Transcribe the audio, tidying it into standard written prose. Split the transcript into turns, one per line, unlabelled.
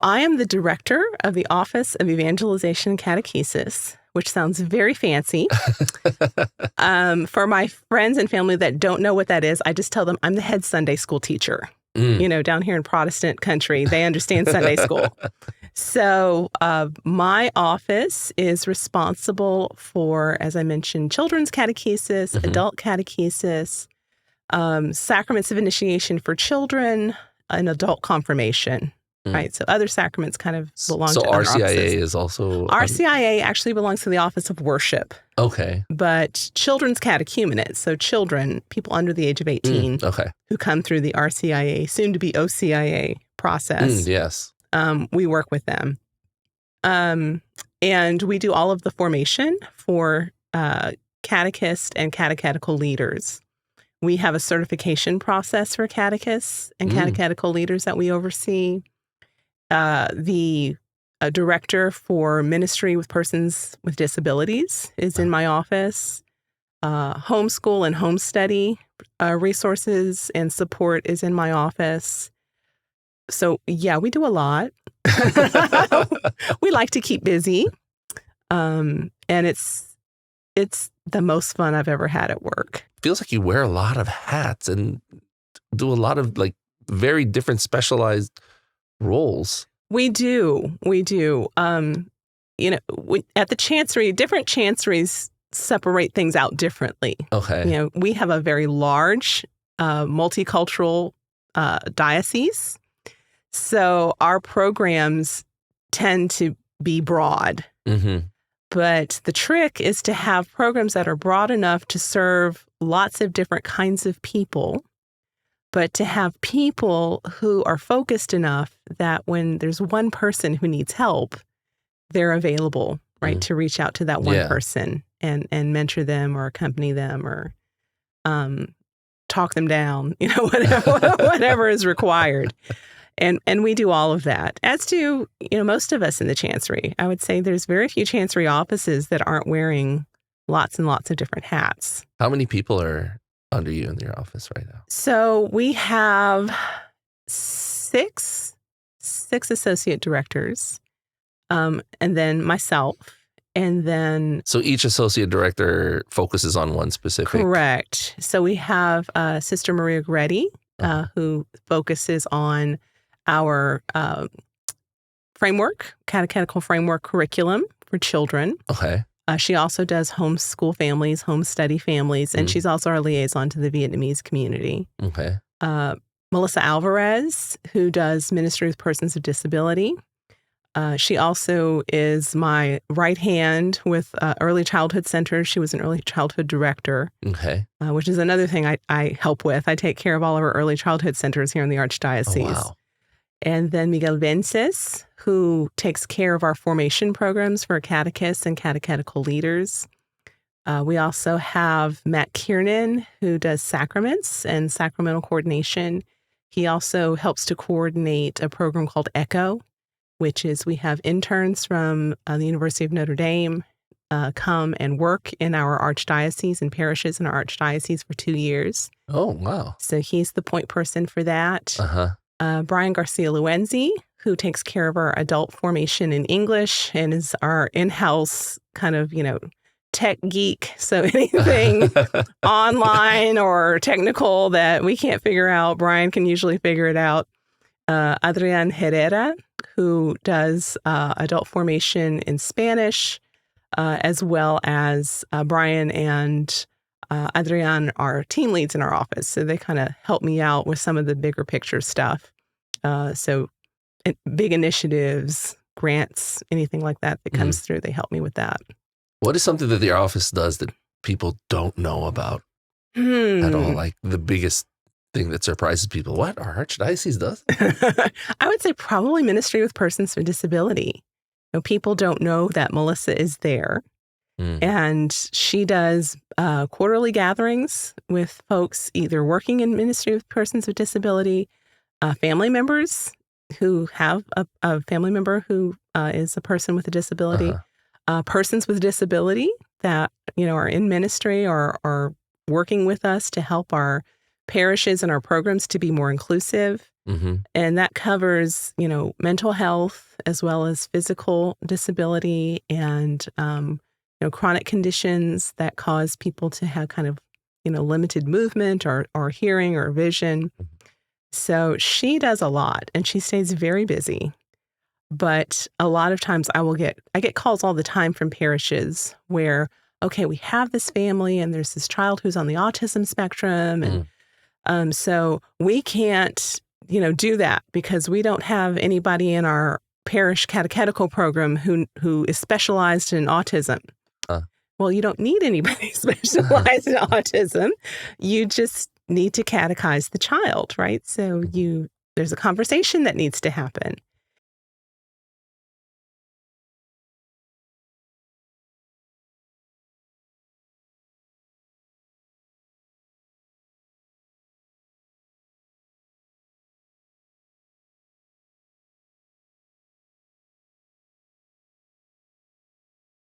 I am the director of the Office of Evangelization and Catechesis, which sounds very fancy. For my friends and family that don't know what that is, I just tell them I'm the head Sunday school teacher. Down here in Protestant country, they understand Sunday school. So my office is responsible for, as I mentioned, children's catechesis, adult catechesis, sacraments of initiation for children, and adult confirmation. Right. So other sacraments kind of belong to other offices. So
RCIA is also...
RCIA actually belongs to the Office of Worship.
Okay.
But children's catechumenate, so children, people under the age of 18 who come through the RCIA, soon to be OCIA process.
Yes.
We work with them. And we do all of the formation for catechist and catechetical leaders. We have a certification process for catechists and catechetical leaders that we oversee. The director for ministry with persons with disabilities is in my office. Homeschool and home study resources and support is in my office. So, yeah, we do a lot. We like to keep busy. And it's the most fun I've ever had at work.
Feels like you wear a lot of hats and do a lot of very different specialized roles.
We do. At the chancery, different chanceries separate things out differently.
Okay.
We have a very large multicultural diocese. So our programs tend to be broad. But the trick is to have programs that are broad enough to serve lots of different kinds of people, but to have people who are focused enough that when there's one person who needs help, they're available, right, to reach out to that one person and mentor them or accompany them or talk them down, whatever is required. And we do all of that, as do, most of us in the Chancery. I would say there's very few Chancery offices that aren't wearing lots and lots of different hats.
How many people are under you in your office right now?
So we have six associate directors, and then myself, and then...
So each associate director focuses on one specific...
Correct. So we have Sister Maria Gretti, who focuses on our catechetical framework curriculum for children.
Okay.
She also does homeschool families, home study families, and she's also our liaison to the Vietnamese community.
Okay.
Melissa Alvarez, who does ministry with persons with disability. She also is my right hand with Early Childhood Center. She was an early childhood director, which is another thing I help with. I take care of all of our early childhood centers here in the Archdiocese.
Oh, wow.
And then Miguel Vences, who takes care of our formation programs for catechists and catechetical leaders. We also have Matt Kiernan, who does sacraments and sacramental coordination. He also helps to coordinate a program called ECHO, which is we have interns from the University of Notre Dame come and work in our archdiocese and parishes in our archdiocese for 2 years.
Oh, wow.
So he's the point person for that. Brian Garcia-Luenzi, who takes care of our adult formation in English and is our in-house kind of, tech geek. So anything online or technical that we can't figure out, Brian can usually figure it out. Adrian Herrera, who does adult formation in Spanish, as well as Brian and Adrian are team leads in our office. So they kind of help me out with some of the bigger picture stuff. So big initiatives, grants, anything like that comes through, they help me with that.
What is something that your office does that people don't know about at all? Like the biggest thing that surprises people. What? Our archdiocese does?
I would say probably ministry with persons with disability. People don't know that Melissa is there. And she does quarterly gatherings with folks either working in ministry with persons with disability, family members who have a family member who is a person with a disability, persons with disability that, are in ministry or are working with us to help our parishes and our programs to be more inclusive.
Mm-hmm.
And that covers, mental health as well as physical disability and, chronic conditions that cause people to have kind of, limited movement or hearing or vision. So she does a lot and she stays very busy. But a lot of times I get calls all the time from parishes where, okay, we have this family and there's this child who's on the autism spectrum. And so we can't, do that because we don't have anybody in our parish catechetical program who is specialized in autism. Well, you don't need anybody specialized in autism. You just need to catechize the child, right? So there's a conversation that needs to happen.